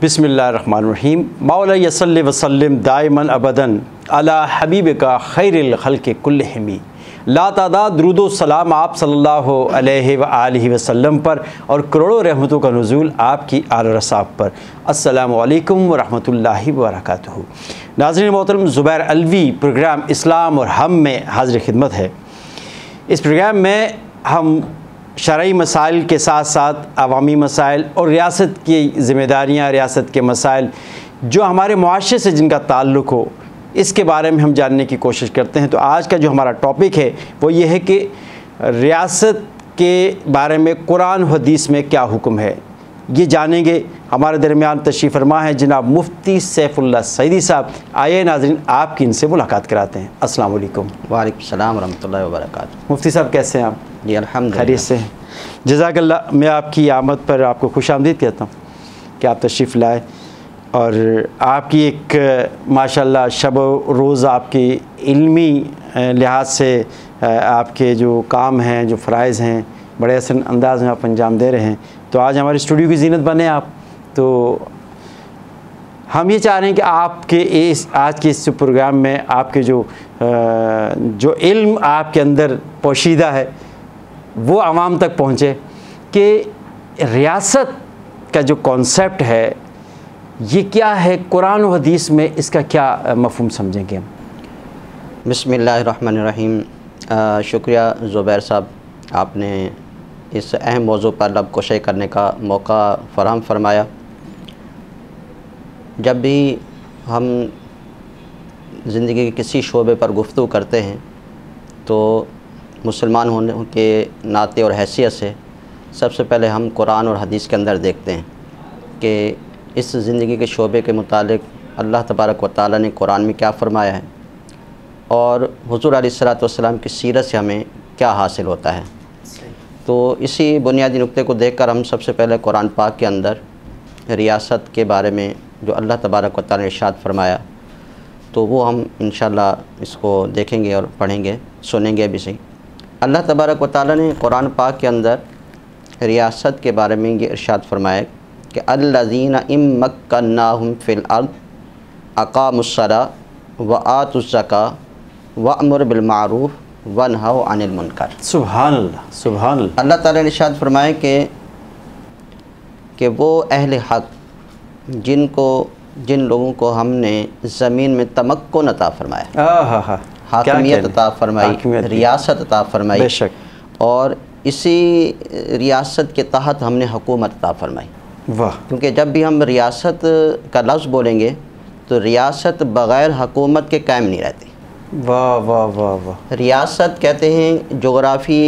बिस्मिल्लाहिर्रहमानिर्रहीम। मौला यसल्लि वसल्लिम दाइमन अबदन अला हबीबिका खैरिल खल्क़ि कुल्लिहिम। ला तादाद दुरूद सलाम आप सल्लल्लाहु अलैहि व आलिहि वसल्लम पर और करोड़ों रहमतों का नुज़ूल आपकी आल रसाब पर। अस्सलामु अलैकुम व रहमतुल्लाहि व बरकातुहू। नाज़रीन मोहतरम, ज़ुबैर अलवी प्रोग्राम इस्लाम और हम में हाज़िर खिदमत है। इस प्रोग्राम में हम शरई मसाइल के साथ साथ अवामी मसाइल और रियासत की ज़िम्मेदारियाँ, रियासत के मसाइल जो हमारे मुआशरे से जिनका ताल्लुक़ हो, इसके बारे में हम जानने की कोशिश करते हैं। तो आज का जो हमारा टॉपिक है वो ये है कि रियासत के बारे में कुरान हदीस में क्या हुक्म है, ये जानेंगे। हमारे दरमियान तशरीफ़ फरमा है जनाब मुफ्ती सैफुल्लाह सईदी साहब। आइए नाज़रीन, आपकी इनसे मुलाकात कराते हैं। अस्सलाम वालेकुम। वालेकुम सलाम रहमतुल्लाहि व बरकातुहू। मुफ्ती साहब कैसे हैं आप? जी अल्हम्दुलिल्लाह खैरियत से हैं। जज़ाकल्लाह। मैं आपकी आमद पर आपको खुशामदीद कहता हूँ कि आप तशरीफ़ लाए और आपकी एक माशाल्लाह शब रोज़ आपकी इल्मी लिहाज से आपके जो काम हैं, जो फ़राइज़ हैं, बड़े हसन अंदाज़ में आप अंजाम दे रहे हैं। तो आज हमारे स्टूडियो की ज़ीनत बने आप। तो हम ये चाह रहे हैं कि आपके इस आज के इस प्रोग्राम में आपके जो इल्म आपके अंदर पोशीदा है वो आवाम तक पहुँचे कि रियासत का जो कॉन्सेप्ट है ये क्या है, कुरान और हदीस में इसका क्या मफ़हूम समझेंगे हम? बिस्मिल्लाहिर्रहमानिर्रहीम। शुक्रिया ज़ुबैर साहब, आपने इस अहम मौजू पर लब कोशाई करने का मौका फ़राहम फरमाया। जब भी हम ज़िंदगी के किसी शोबे पर गुफ्तगू करते हैं तो मुसलमान होने के नाते और हैसियत से सबसे पहले हम कुरान और हदीस के अंदर देखते हैं कि इस ज़िंदगी के शोबे के मुतालिक अल्लाह तबारक व तआला ने कुरान में क्या फ़रमाया है और हुज़ूर अलैहिस्सलातु वस्सलाम की सीरत से हमें क्या हासिल होता है। तो इसी बुनियादी नुक्ते को देखकर हम सबसे पहले कुरान पाक के अंदर रियासत के बारे में जो अल्लाह तबारक व तआला ने इरशाद फरमाया तो वो हम इंशाअल्लाह इसको देखेंगे और पढ़ेंगे, सुनेंगे भी सही। अल्लाह तबारक व तआला ने कुरान पाक के अंदर रियासत के बारे में ये इरशाद फरमाया कि अल्लज़ीना इम्मक्कन्नाहुम फ़िल अर्द अक़ामुस्सलात व आतुज़्ज़का वअमुर बिल मारूफ़ वनहौ अनिल मुनकर। सुभान अल्लाह, सुभान अल्लाह। अल्लाह ताला ने इरशाद फरमाया कि वो अहले हक़ जिन लोगों को हमने ज़मीन में तमक्कुन अता फरमाया, हाकिमियत अता फरमाई, रियासत अता फरमाई, बेशक, और इसी रियासत के तहत हमने हुकूमत अता फरमाई। वाह। क्योंकि जब भी हम रियासत का लफ्ज़ बोलेंगे तो रियासत बग़ैर हुकूमत के कायम नहीं रहती। वाह वाह वाह वाह। रियासत कहते हैं जोग्राफ़ी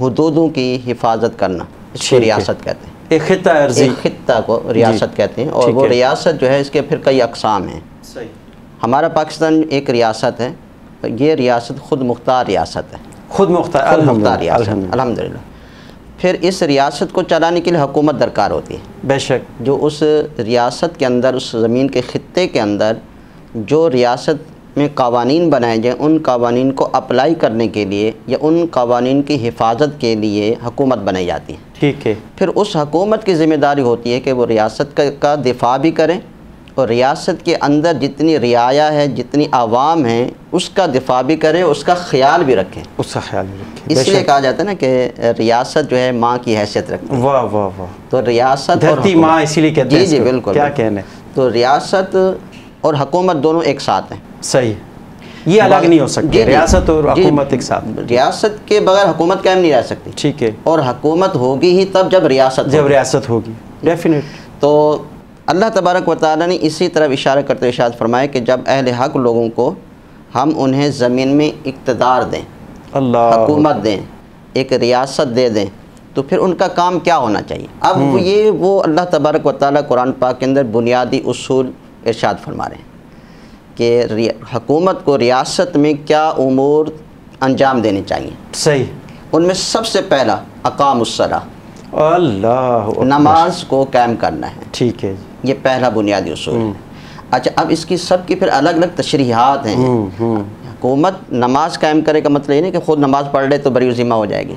हुदूदों की हिफाजत करना, इसको रियासत कहते हैं। एक ख़ित्ता अर्ज़ी, एक ख़ित्ता को रियासत कहते हैं। और वो रियासत जो है इसके फिर कई अक़साम हैं। सही। हमारा पाकिस्तान एक रियासत है, ये रियासत ख़ुद मुख्तार रियासत है। ख़ुद मुख्तार रियासत, अल्हम्दुलिल्लाह। फिर इस रियासत को चलाने के लिए हुकूमत दरकार होती है। बेशक। जो उस रियासत के अंदर, उस ज़मीन के ख़ित्ते के अंदर जो रियासत में क़वानीन बनाए जाएँ, उन क़वानीन को अप्लाई करने के लिए या उन क़वानीन की हिफाजत के लिए हुकूमत बनाई जाती है। ठीक है। फिर उस हुकूमत की ज़िम्मेदारी होती है कि वो रियासत का दिफा भी करें और रियासत के अंदर जितनी रियाया है, जितनी आवाम है, उसका दिफा भी करें, उसका ख्याल भी रखें, उसका ख्याल भी रखें। इसलिए कहा जाता है ना कि रियासत जो है माँ की हैसियत रखती है। वाह वाह वाह। तो रियासत धरती माँ इसीलिए कहते हैं। जी जी बिल्कुल, क्या कहने। तो रियासत और हुकूमत दोनों एक साथ हैं। सही, ये अलग नहीं हो सकती। रियासत और हुकूमत एक साथ। रियासत के बगैर हुकूमत कायम नहीं रह सकती। ठीक है। और हुकूमत होगी ही तब जब रियासत होगी। डेफिनेट। तो अल्लाह तबारक व तआला ने इसी तरफ इशारा करते हुए इरशाद फरमाया कि जब अहले हक़ लोगों को हम उन्हें ज़मीन में इक़्तिदार दें, अल्लाह, हुकूमत दें, एक रियासत दे दें, तो फिर उनका काम क्या होना चाहिए। अब वो अल्लाह तबारक व तआला कुरान पाक के अंदर बुनियादी उसूल इरशाद फरमा रहे हैं कि हुकूमत को रियासत में क्या उमूर अंजाम देने चाहिए। सही। उनमें सबसे पहला अक़ामुस्सलाह, अल्लाह, नमाज को कायम करना है। ठीक है, ये पहला बुनियादी उसूल है। अच्छा, अब इसकी सब की फिर अलग अलग तशरीहात हैं। हुकूमत नमाज कायम करे का मतलब ये नहीं कि ख़ुद नमाज पढ़ ले तो बरी ज़िम्मा हो जाएगी,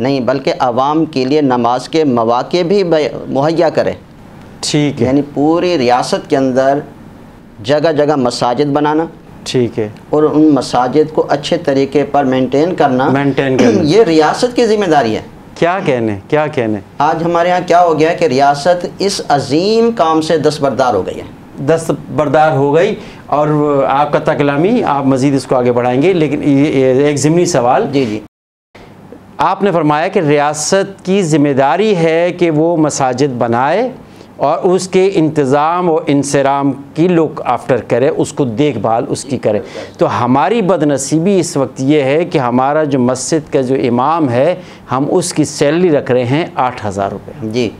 नहीं, बल्कि आवाम के लिए नमाज के मौक़े भी मुहैया करे। ठीक है। यानी पूरी रियासत के अंदर जगह जगह मसाजिद बनाना, ठीक है, और उन मसाजिद को अच्छे तरीके पर मेंटेन करना ये रियासत की जिम्मेदारी है। क्या कहने आज हमारे यहाँ क्या हो गया है कि रियासत इस अजीम काम से दस्तबरदार हो गई है, दस्तबरदार हो गई। और आपका तकलामी, आप मज़ीद इसको आगे बढ़ाएंगे, लेकिन ये एक ज़िमनी सवाल। जी, आपने फरमाया कि रियासत की ज़िम्मेदारी है कि वो मसाजिद बनाए और उसके इंतज़ाम और इंसराम की लुक आफ्टर करे, उसको देखभाल उसकी करे। तो हमारी बदनसीबी इस वक्त ये है कि हमारा जो मस्जिद का जो इमाम है, हम उसकी सैलरी रख रहे हैं 8,000 रुपये। जी।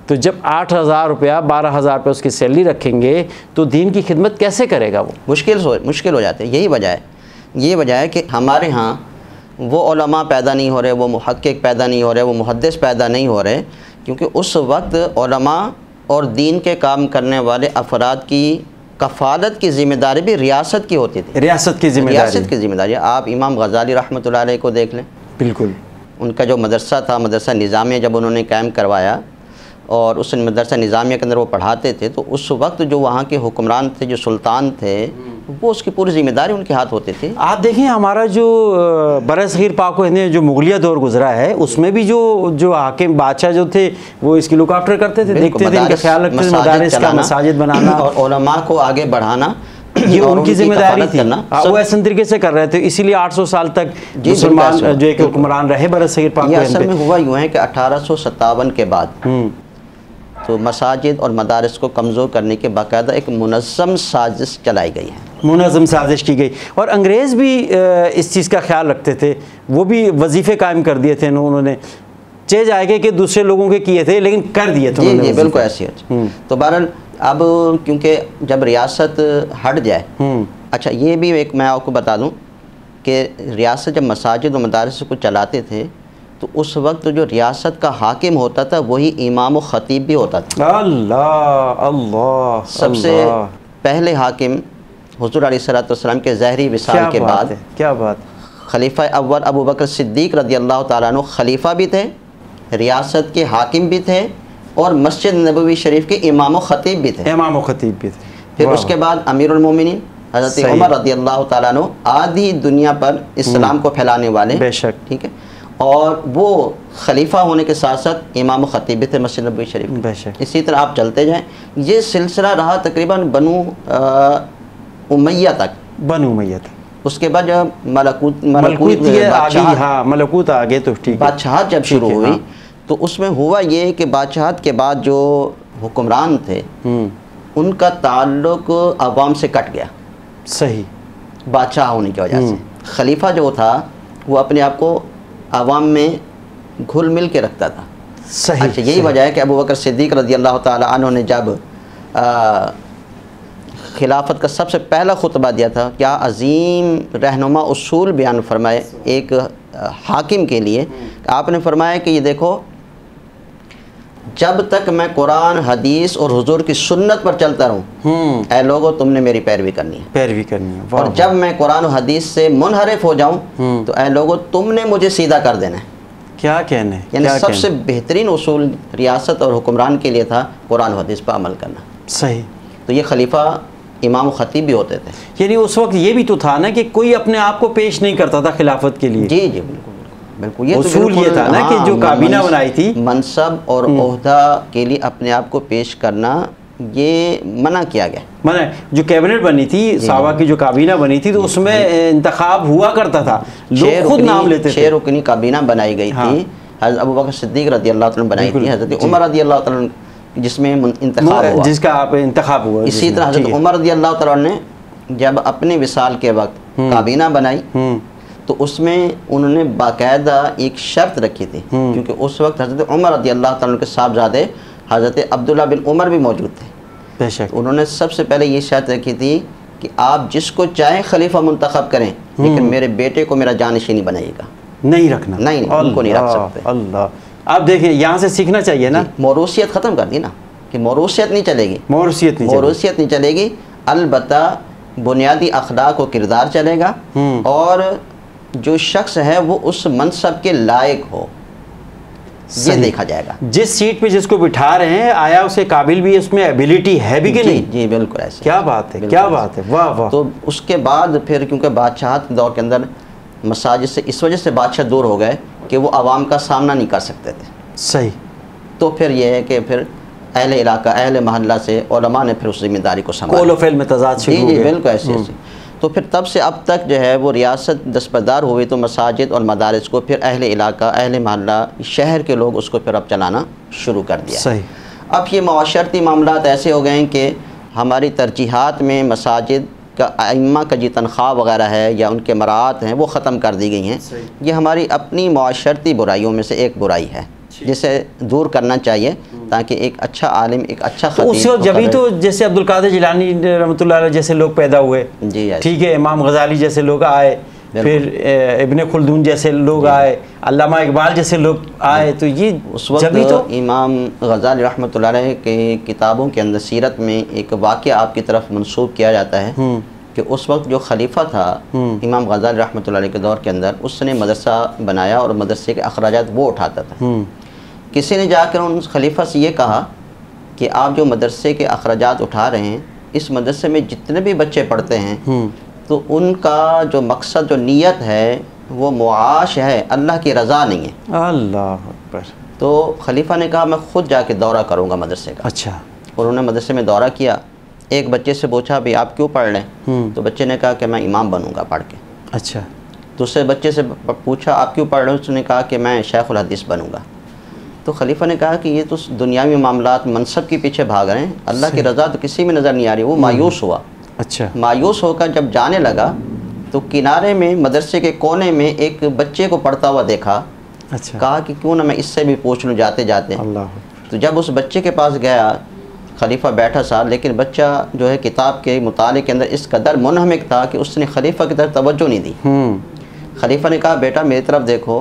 तो जब 8,000 रुपया 12,000 रुपये उसकी सैलरी रखेंगे तो दीन की खिदमत कैसे करेगा वो? मुश्किल हो जाते हैं। यही वजह है कि हमारे यहाँ वो उलमा पैदा नहीं हो रहे, वो मुहक्किक पैदा नहीं हो रहे, वो मुहद्दिस पैदा नहीं हो रहे, क्योंकि उस वक्त उलमा और दीन के काम करने वाले अफराद की कफ़ालत की ज़िम्मेदारी भी रियासत की होती थी। रियासत की ज़िम्मेदारी। आप इमाम गज़ाली रहमतुल्लाह अलैह को देख लें। बिल्कुल। उनका जो मदरसा था, मदरसा निज़ामिया, जब उन्होंने कायम करवाया और उस मदरसा निज़ामिया के अंदर वो पढ़ाते थे, तो उस वक्त जो वहाँ के हुक्मरान थे, जो सुल्तान थे, वो उसकी पूरी ज़िम्मेदारी उनके हाथ होती थी। आप देखिए हमारा जो बरसगीर पाक व हिंद में जो मुगलिया दौर गुजरा है, उसमें भी जो हाकिम बादशाह जो थे वो इसकी लुक आफ्टर करते थे, देखते थे, इनका ख्याल रखते थे, मदारिस का, मसाजिद बनाना और उलमा को आगे बढ़ाना, ये उनकी जिम्मेदारी थी। वो ऐसे तरीके से कर रहे थे, इसीलिए 800 साल तक मुसलमान जो एक हुक्मरान रहे बरसगीर पाक व हिंद में। हुआ यूँ है कि 1857 के बाद तो मसाजिद और मदारिस को कमज़ोर करने के बाकायदा एक मुनज़्ज़म साजिश चलाई गई है, मुनज़्ज़म साजिश की गई। और अंग्रेज़ भी इस चीज़ का ख्याल रखते थे, वो भी वजीफ़े कायम कर दिए थे उन्होंने, चेंज आएगा कि दूसरे लोगों के किए थे लेकिन कर दिए थे उन्होंने। जी, बिल्कुल ऐसी है। तो बहरहाल अब क्योंकि जब रियासत हट जाए, अच्छा ये भी एक मैं आपको बता दूँ कि रियासत जब मसाजिद और मदारिस को चलाते थे तो उस वक्त जो रियासत का हाकिम होता था वही इमाम व ख़तीब भी होता था। अल्लाह अल्लाह। सबसे पहले हाकिम हुज़ूर अलैहिस्सलाम के ज़हरी विसाल के बाद, क्या बात, खलीफा अव्वल अबू बकर सिद्दीक़ रज़ियल्लाहु ताला अन्हु खलीफा भी थे, रियासत के हाकिम भी थे, और मस्जिद नबवी शरीफ के इमाम व ख़तीब भी थे। फिर उसके बाद अमीरुल मोमिनीन हज़रत उमर रज़ियल्लाहु ताला अन्हु आधी दुनिया पर इस्लाम को फैलाने वाले, बेशक, ठीक है, और वो खलीफा होने के साथ साथ इमाम ख़तीब भी थे मस्जिद नबवी शरीफ। बेशक। इसी तरह आप चलते जाएं, ये सिलसिला रहा तकरीबन बनु उमैया तक। उसके बाद जब मलकूत आगे तो ठीक, बादशाहत जब शुरू हुई तो उसमें हुआ ये कि बादशाहत के बाद जो हुक्मरान थे उनका ताल्लुक अवाम से कट गया। सही। बादशाह होने की वजह से खलीफा जो था वो अपने आप को आवाम में घुल मिल के रखता था। सही। अच्छा, यही वजह है कि अबू बकर सिद्दीक़ रज़ियल्लाहु ताला अन्हु ने जब खिलाफत का सबसे पहला खुतबा दिया था, क्या अजीम रहनुमा उसूल बयान फरमाए एक हाकिम के लिए। आपने फरमाया कि ये देखो, जब तक मैं कुरान हदीस और हुजूर की सुन्नत पर चलता रहूँ, ऐ लोगो तुमने मेरी पैरवी करनी है। और जब मैं कुरान हदीस से मुनहरिफ हो जाऊँ तो ऐ लोगो तुमने मुझे सीधा कर देना है। क्या कहने, यानी सबसे बेहतरीन उसूल रियासत और हुक्मरान के लिए था कुरान हदीस पर अमल करना। सही। तो ये खलीफा इमाम ख़तीब भी होते थे। यानी उस वक्त ये भी तो था ना कि कोई अपने आप को पेश नहीं करता था खिलाफत के लिए। जी जी, बिल्कुल बिल्कुल। ये उसूल ये था ना कि जो काबीना बनाई थी, मनसब और ओहदा के लिए अपने आप को पेश करना ये मना किया गया। मना, जो कैबिनेट बनी थी, सावा की जो काबीना बनी थी, तो उसमें इंतखाब हुआ करता था, लोग खुद नाम लेते थे। 6 रुकनी काबीना बनाई गई थी, हज़रत अबू बकर सिद्दीक़ रज़ियल्लाहु ताला बनाई थी, हज़रत उमर रज़ियल्लाहु ताला जिसमें इंतखाब हुआ, जिसका आप इंतखाब हुआ। इसी तरह हज़रत उमर रज़ियल्लाहु ताला ने जब अपने विसाल के वक्त काबीना बनाई तो उसमें उन्होंने बाकायदा एक शर्त रखी थी, क्योंकि उस वक्त हज़रत उमर रज़ियल्लाहु ताला के साहबजादे हज़रत अब्दुल्ला बिन उमर भी मौजूद थे। बेशक। उन्होंने सबसे पहले ये शर्त रखी थी कि आप जिसको चाहे खलीफा मुंतखब करें, लेकिन मेरे बेटे को मेरा जानशीनी बनाइएगा। नहीं रखना, नहीं, उनको नहीं रख सकते। अल्लाह। आप देखिए, यहाँ से सीखना चाहिए ना, मौरूसियत ख़त्म कर दी ना, कि मौरूसियत नहीं चलेगी, मौरूसियत नहीं चलेगी। अलबत्ता बुनियादी अखलाक व किरदार चलेगा, और जो शख्स है वो उस मनसब के लायक हो। ये देखा जाएगा। जिस सीट पे जिसको बिठा रहे हैं आया उसे काबिल भी है, उसमें एबिलिटी है भी कि नहीं। जी बिल्कुल ऐसे। क्या बात है, क्या बात है, वाह वाह। तो उसके बाद फिर क्योंकि बादशाहत के दौर के अंदर मसाजिद से इस वजह से बादशाह दूर हो गए कि वो आवाम का सामना नहीं कर सकते थे। सही। तो फिर ये है कि फिर अहले इलाका अहले महल्ला से उलमा ने फिर उस जिम्मेदारी को संभाला। कौल व फ़िल में तज़ाद शुरू हो जी गया। बिल्कुल ऐसे ऐसे। तो फिर तब से अब तक जो है वो रियासत दस्तबरदार हुई, तो मसाजिद और मदारिस को फिर अहले इलाका अहले महल्ला शहर के लोग उसको फिर अब चलाना शुरू कर दिया। सही। अब ये माशरती मामलात ऐसे हो गए हैं कि हमारी तरजीहात में मसाजिद का अइम्मा का जी तनख्वाह वगैरह है या उनके मराआत हैं वो ख़त्म कर दी गई हैं। ये हमारी अपनी माशरती बुराइयों में से एक बुराई है जिसे दूर करना चाहिए ताकि एक अच्छा आलिम, एक अच्छा खतीब। उस वक्त जब ही तो जैसे अब्दुल कादिर जिलानी रहमतुल्लाह अलैह जैसे लोग पैदा हुए, जी ठीक है, इमाम गज़ाली जैसे लोग आए, फिर इब्ने खुल्दून जैसे लोग आए, अल्लामा इकबाल जैसे लोग आए, तो ये उस वक्त तो इमाम गज़ाली रहमतुल्लाह अलैह के किताबों के अंदर सीरत में एक वाक़या आपकी तरफ मंसूब किया जाता है कि उस वक्त जो खलीफा था इमाम गज़ाली रहमतुल्लाह अलैह के दौर के अंदर, उसने मदरसा बनाया और मदरसे के अखराजात वो उठाता था। किसी ने जाकर उन खलीफा से ये कहा कि आप जो मदरसे के अखराजात उठा रहे हैं, इस मदरसे में जितने भी बच्चे पढ़ते हैं तो उनका जो मकसद, जो नीयत है वो मुआश है, अल्लाह की रज़ा नहीं है। अल्लाह अकबर। तो खलीफा ने कहा मैं ख़ुद जाके दौरा करूँगा मदरसे का। अच्छा। और उन्होंने मदरसे में दौरा किया। एक बच्चे से पूछा भाई आप क्यों पढ़ रहे हैं? तो बच्चे ने कहा कि मैं इमाम बनूँगा पढ़ के। अच्छा। दूसरे बच्चे से पूछा आप क्यों पढ़ रहे हो? उसने कहा कि मैं शेखुल हदीस बनूँगा। तो खलीफा ने कहा कि ये तो दुनियावी मामलात मनसब के पीछे भाग रहे हैं, अल्लाह की रज़ा तो किसी में नज़र नहीं आ रही। वो मायूस हुआ। अच्छा। मायूस होकर जब जाने लगा तो किनारे में मदरसे के कोने में एक बच्चे को पढ़ता हुआ देखा। अच्छा। कहा कि क्यों ना मैं इससे भी पूछ लूँ जाते जाते। अल्लाह। तो जब उस बच्चे के पास गया, खलीफा बैठा था, लेकिन बच्चा जो है किताब के मुताले के अंदर इस कदर मुनहमिक था कि उसने खलीफा की तरफ तवज्जो नहीं दी। खलीफा ने कहा बेटा मेरी तरफ देखो,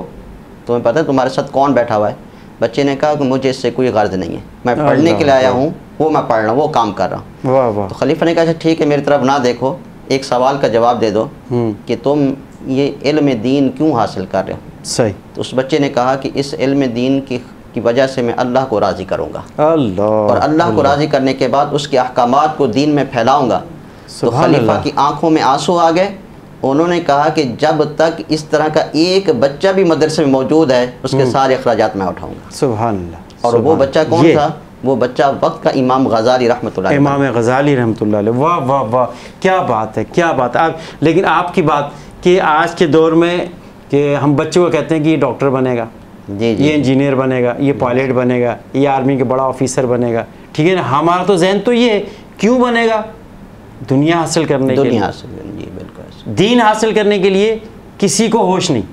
तुम्हें पता है तुम्हारे साथ कौन बैठा हुआ है? बच्चे ने कहा कि मुझे इससे कोई गर्ज नहीं है, मैं पढ़ने के लिए आया हूँ, वो मैं पढ़ रहा हूँ, वो काम कर रहा हूँ। वाह वाह। तो खलीफा ने कहा ठीक है मेरी तरफ ना देखो, एक सवाल का जवाब दे दो कि तुम ये इल्म दीन क्यों हासिल कर रहे हो? सही। तो उस बच्चे ने कहा कि इस इल्म दीन की वजह से मैं अल्लाह को राज़ी करूँगा अल्लाह, और अल्लाह को राज़ी करने के बाद उसके अहकामात को दीन में फैलाऊँगा। तो खलीफा की आंखों में आंसू आ गए। उन्होंने कहा कि जब तक इस तरह का एक बच्चा भी मदरसे में मौजूद है उसके सारे अखराजात मैं उठाऊँगा। सुभान अल्लाह। और वो बच्चा कौन था? वो बच्चा वक्त का इमाम गज़ाली रहमतुल्लाह अलैह। इमाम गज़ाली रहमतुल्लाह अलैह। वाह वाह वाह, क्या बात है, क्या बात है। लेकिन आपकी बात कि आज के दौर में कि हम बच्चों को कहते हैं कि ये डॉक्टर बनेगा, जी ये इंजीनियर बनेगा, ये पायलट बनेगा, ये आर्मी के बड़ा ऑफिसर बनेगा, ठीक है ना। हमारा तो जहन तो ये क्यों बनेगा? दुनिया हासिल करने के लिए। जी बिल्कुल। दीन हासिल करने के लिए किसी को होश नहीं,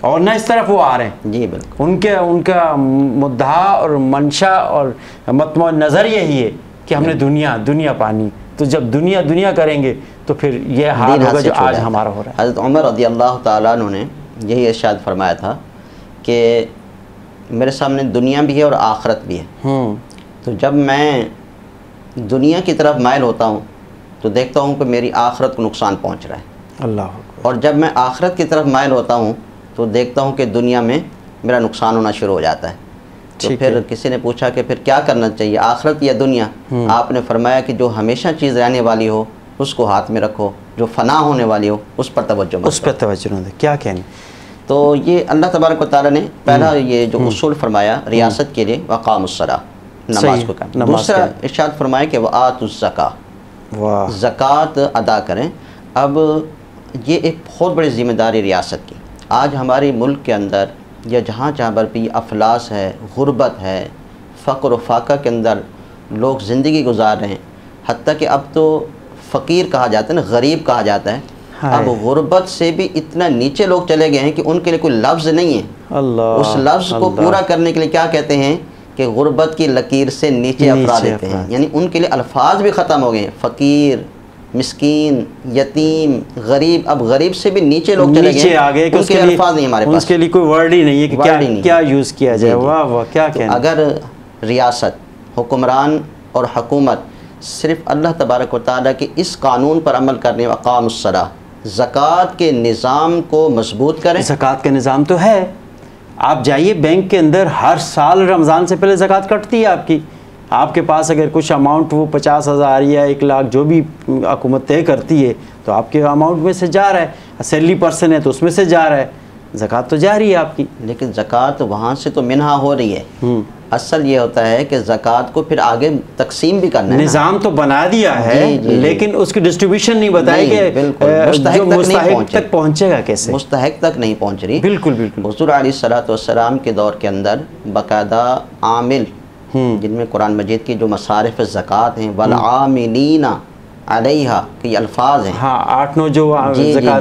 और न इस तरफ वो आ रहे हैं। जी बिल्कुल। उनका मुद्दा और मंशा और मतमो नज़र यही है कि हमने दुनिया पानी। तो जब दुनिया करेंगे तो फिर ये हाल होगा जो आज हमारा हो रहा है। हज़रत उमर रज़ियल्लाहु ताला अन्हु ने यही इरशाद फरमाया था कि मेरे सामने दुनिया भी है और आखिरत भी है। तो जब मैं दुनिया की तरफ माइल होता हूँ तो देखता हूँ कि मेरी आखिरत को नुकसान पहुँच रहा है। अल्लाह। और जब मैं आखिरत की तरफ माइल होता हूँ तो देखता हूँ कि दुनिया में मेरा नुकसान होना शुरू हो जाता है। तो फिर किसी ने पूछा कि फिर क्या करना चाहिए, आखिरत या दुनिया? आपने फरमाया कि जो हमेशा चीज़ रहने वाली हो उसको हाथ में रखो, जो फ़ना होने वाली हो उस पर तवज्जो मत, उस पर तवज्जो न दे। क्या कहने? तो ये अल्लाह तबारक व तआला ने पहला ये जो उसूल फरमाया रियासत के लिए, वक़ामुस्सलाह, नमाज को करना। दूसरा इरशाद फरमाया कि वआतुज़्ज़कात, ज़कात अदा करें। अब ये एक बहुत बड़ी ज़िम्मेदारी रियासत की। आज हमारे मुल्क के अंदर या जहाँ पर भी अफलास है, गुर्बत है, फ़क्र व फाका के अंदर लोग ज़िंदगी गुजार रहे हैं। हत्ता कि अब तो फ़कीर कहा जाता है ना, गरीब कहा जाता है। अब गुर्बत से भी इतना नीचे लोग चले गए हैं कि उनके लिए कोई लफ्ज़ नहीं है। अल्लाह। उस लफ्ज़ को पूरा करने के लिए क्या कहते हैं कि गुर्बत की लकीर से नीचे अफराद देते हैं, यानी उनके लिए अल्फाज भी ख़त्म हो गए हैं। फ़कीर, मिस्कीन, यतीम, गरीब। अब गरीब से भी नीचे लोग चले गए, उनके अल्फाज नहीं हमारे पास, उसके लिए कोई वर्ड ही नहीं है कि क्या यूज़ किया जाए। वाह वाह, क्या कहना। अगर रियासत, हुक्मरान और हुकूमत सिर्फ़ अल्लाह तबारक व तआला के इस कानून पर अमल करने, वक़ामुस्सलाह, ज़कात के निज़ाम को मजबूत करें। ज़कात का निज़ाम तो है, आप जाइए बैंक के अंदर, हर साल रमज़ान से पहले ज़कात कटती है आपकी। आपके पास अगर कुछ अमाउंट वो 50,000 या 1 लाख जो भी हुकूमत तय करती है तो आपके अमाउंट में से जा रहा है, सैलरी पर्सन है तो उसमें से जा रहा है, ज़कात तो जा रही है आपकी। लेकिन ज़कात वहाँ से तो मिन्हा हो रही है। असल ये होता है कि ज़कात को फिर आगे तकसीम भी करना है। निज़ाम तो बना दिया है, लेकिन उसकी डिस्ट्रीब्यूशन नहीं बताई कि मुस्तहिक तक पहुँचेगा कैसे, मुस्तहिक तक नहीं पहुँच रही। बिल्कुल बिल्कुल। हुज़ूर अलैहिस्सलाम के दौर के अंदर बाकायदा आमिल, जिनमें कुरान मजीद की जो मसारिफ ज़कात हैं, वल आमिलीना अलैहा के अल्फाज हैं। हाँ, 8-9 जो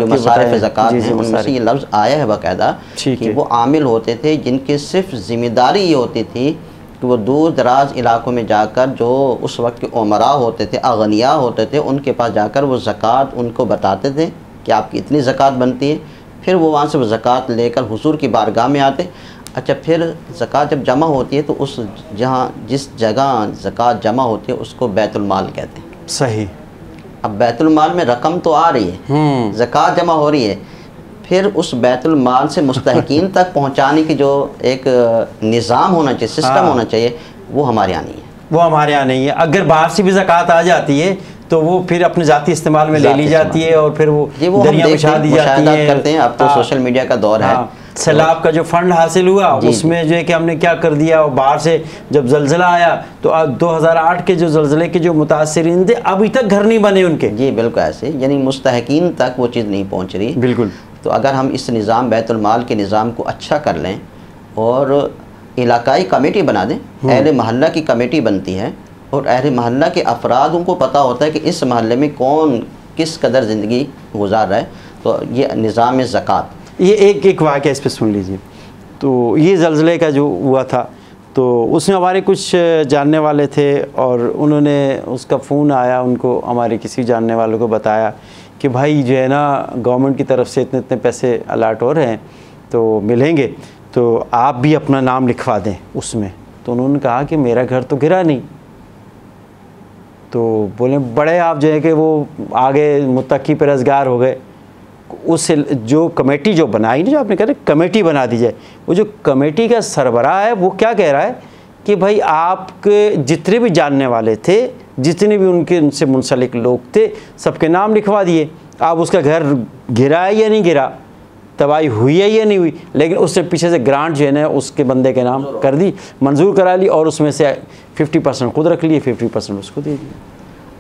मसारिफ ज़कात हैं उनमें से ये लफ्ज़ आया है बाकायदा कि वो आमिल होते थे जिनकी सिर्फ ज़िम्मेदारी ये होती थी कि वो दूर दराज इलाकों में जाकर जो उस वक्त के उमरा होते थे, अगनिया होते थे, उनके पास जाकर वो ज़कात उनको बताते थे कि आपकी इतनी ज़कात बनती है। फिर वो वहाँ से वो ज़कात लेकर हुज़ूर की बारगाह में आते। अच्छा, फिर ज़कात जब जमा होती है तो उस जिस जगह ज़कात जमा होती है उसको बैतुल माल कहते हैं। सही। अब बैतुल माल में रकम तो आ रही है, ज़कात जमा हो रही है, फिर उस बैतुल माल से मुस्तहिकीन तक पहुंचाने की जो एक निज़ाम होना चाहिए, सिस्टम होना चाहिए, वो हमारे यहाँ नहीं है। वो हमारे यहाँ नहीं है। अगर बाहर से भी ज़कात आ जाती है तो वो फिर अपने ज़ाती इस्तेमाल में ले ली जाती है और फिर वो दरिया बिछा दी जाती है। करते हैं, अब तो सोशल मीडिया का दौर है। सैलाब का जो फंड हासिल हुआ उसमें जो है कि हमने क्या कर दिया, और बाहर से जब ज़लज़ला आया तो 2008 के जो ज़लज़ले के जो मुतासिरीन थे अभी तक घर नहीं बने उनके। जी बिल्कुल ऐसे, यानी मुस्तहिकीन तक वो चीज़ नहीं पहुँच रही। बिल्कुल। तो अगर हम इस निज़ाम बैतुल माल के निज़ाम को अच्छा कर लें और इलाकाई कमेटी बना दें, अहले महल्ला की कमेटी बनती है और अहले महल्ला के अफराद उनको पता होता है कि इस महल्ले में कौन किस कदर ज़िंदगी गुजार रहा है, तो ये निज़ाम ज़कात। ये एक वाक़या इस पर सुन लीजिए। तो ये ज़लज़ले का जो हुआ था तो उसमें हमारे कुछ जानने वाले थे और उन्होंने उसका फ़ोन आया उनको, हमारे किसी जानने वालों को बताया कि भाई जो है ना गवर्नमेंट की तरफ से इतने इतने पैसे अलाट हो रहे हैं तो मिलेंगे, तो आप भी अपना नाम लिखवा दें उसमें। तो उन्होंने कहा कि मेरा घर तो गिरा नहीं। तो बोले बड़े आप जो है कि वो आगे मुत्तकी परहेज़गार हो गए। उस जो कमेटी जो बनाई ना, जो आपने कहा कमेटी बना दी जाए, वो जो कमेटी का सरबराह है वो क्या कह रहा है कि भाई आपके जितने भी जानने वाले थे, जितने भी उनसे मुंसलिक लोग थे, सबके नाम लिखवा दिए। आप उसका घर गिरा है या नहीं गिरा, तबाही हुई है या नहीं हुई, लेकिन उससे पीछे से ग्रांट जो है ना उसके बंदे के नाम कर दी, मंजूर करा ली और उसमें से 50% खुद रख लिए, 50% उसको दे दिया।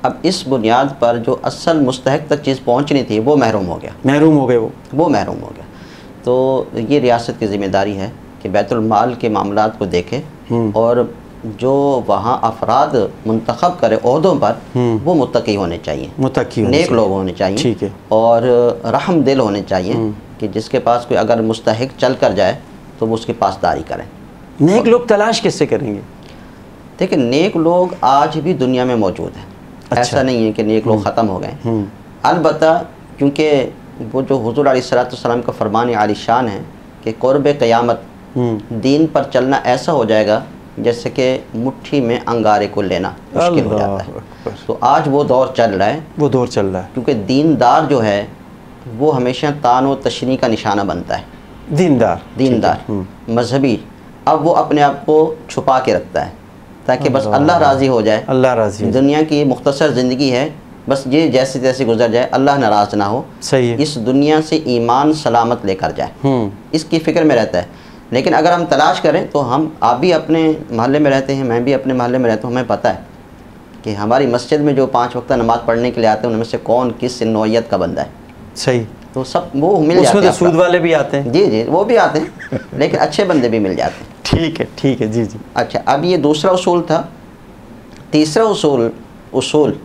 अब इस बुनियाद पर जो असल मुस्तहिक तक चीज़ पहुंचनी थी वो महरूम हो गया, महरूम हो गए, वो महरूम हो गया। तो ये रियासत की ज़िम्मेदारी है कि बैतुल माल के मामलात को देखे और जो वहाँ अफराद मुंतखब करे ओहदों पर वो मुत्तकी होने चाहिए, नेक लोग होने चाहिए, ठीक है, और रहम दिल होने चाहिए कि जिसके पास कोई अगर मुस्तहिक चल कर जाए तो वो उसकी पासदारी करें। नेक लोग तलाश कैसे करेंगे? देखिए, नेक लोग आज भी दुनिया में मौजूद हैं। अच्छा। ऐसा नहीं है कि नेक लोग ख़त्म हो गए। अलबत्ता क्योंकि वो जो हुज़ूर अलैहिस्सलाम का फरमान आलिशान है कि क़ुर्ब क़यामत दीन पर चलना ऐसा हो जाएगा जैसे कि मुट्ठी में अंगारे को लेना मुश्किल हो जाता है। तो आज वो दौर चल रहा है, वो दौर चल रहा है, क्योंकि दीनदार जो है वो हमेशा तान व तशनी का निशाना बनता है। दीनदार मजहबी, अब वो अपने आप को छुपा के रखता है ताकि बस अल्लाह राज़ी हो जाए। अल्लाह राज़ी, दुनिया की मुख्तसर ज़िंदगी है, बस ये जैसे तैसे गुजर जाए, अल्लाह नाराज़ ना हो। सही है। इस दुनिया से ईमान सलामत लेकर जाए, इसकी फ़िक्र में रहता है। लेकिन अगर हम तलाश करें तो आप भी अपने महल्ले में रहते हैं, मैं भी अपने महल्ले में रहता हूँ, हमें पता है कि हमारी मस्जिद में जो 5 वक्त नमाज़ पढ़ने के लिए आते हैं उनमें से कौन किस नौइयत का बंदा है। सही। तो सब वो मिल जाते हैं। उसमें तो सूद वाले भी आते हैं। जी वो भी आते हैं लेकिन अच्छे बंदे भी मिल जाते हैं। ठीक है जी। अच्छा, अब ये दूसरा उसूल था। तीसरा उसूल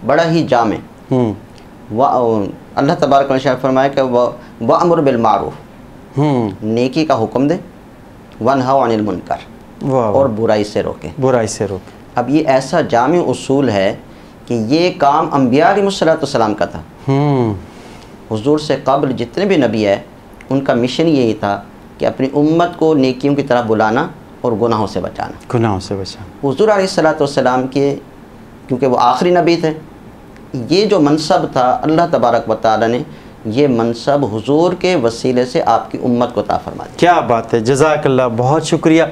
बड़ा ही जामे, अल्लाह तबारक व तआला फरमाया कि वअमुर बिल मारूफ, नेकी का हुक्म दे, वनहा अनिल मुनकर, और बुराई से रोके। अब ये ऐसा जामे उसूल है कि ये काम अंबिया अलैहिस्सलाम का था। हुजूर से कब्ल जितने भी नबी है उनका मिशन यही था कि अपनी उम्मत को नेकियों की तरफ बुलाना और गुनाहों से बचाना। हुजूर अलैहिस्सलाम के, क्योंकि वो आखिरी नबी थे, ये जो मनसब था अल्लाह तबारक व तआला ने ये मनसब हुजूर के वसीले से आपकी उम्मत को अता फरमा दे। क्या बात है, जज़ाकल्लाह, बहुत शुक्रिया।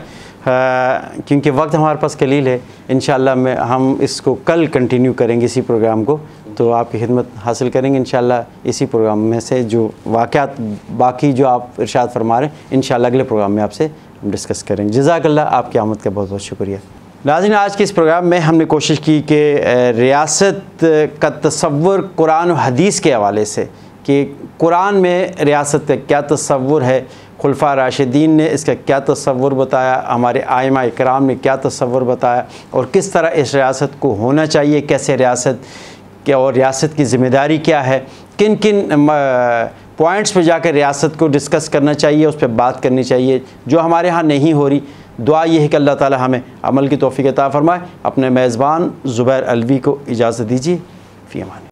क्योंकि वक्त हमारे पास कलील है, इंशाअल्लाह हम इसको कल कंटिन्यू करेंगे इसी प्रोग्राम को, तो आपकी खिदमत हासिल करेंगे इंशाअल्लाह। इसी प्रोग्राम में से जो वाक़यात बाकी जो आप इरशाद फरमा रहे हैं, इंशाअल्लाह अगले प्रोग्राम में आपसे डिस्कस करेंगे। जज़ाकल्लाह, आपकी आमद का बहुत बहुत शुक्रिया। नाज़रीन, आज के इस प्रोग्राम में हमने कोशिश की कि रियासत का तसव्वुर कुरान और हदीस के हवाले से, कि कुरान में रियासत का क्या तसव्वुर है, खुलफा राशिदीन ने इसका क्या तसव्वुर बताया, हमारे आइमा इकराम ने क्या तसव्वुर बताया, और किस तरह इस रियासत को होना चाहिए, कैसे रियासत क्या और रियासत की ज़िम्मेदारी क्या है, किन किन पॉइंट्स पे जाकर रियासत को डिस्कस करना चाहिए, उस पर बात करनी चाहिए, जो हमारे यहाँ नहीं हो रही। दुआ ये है कि अल्लाह ताला हमें अमल की तौफीक अता फ़रमाए। अपने मेज़बान ज़ुबैर अलवी को इजाज़त दीजिए। फ़ी अमान।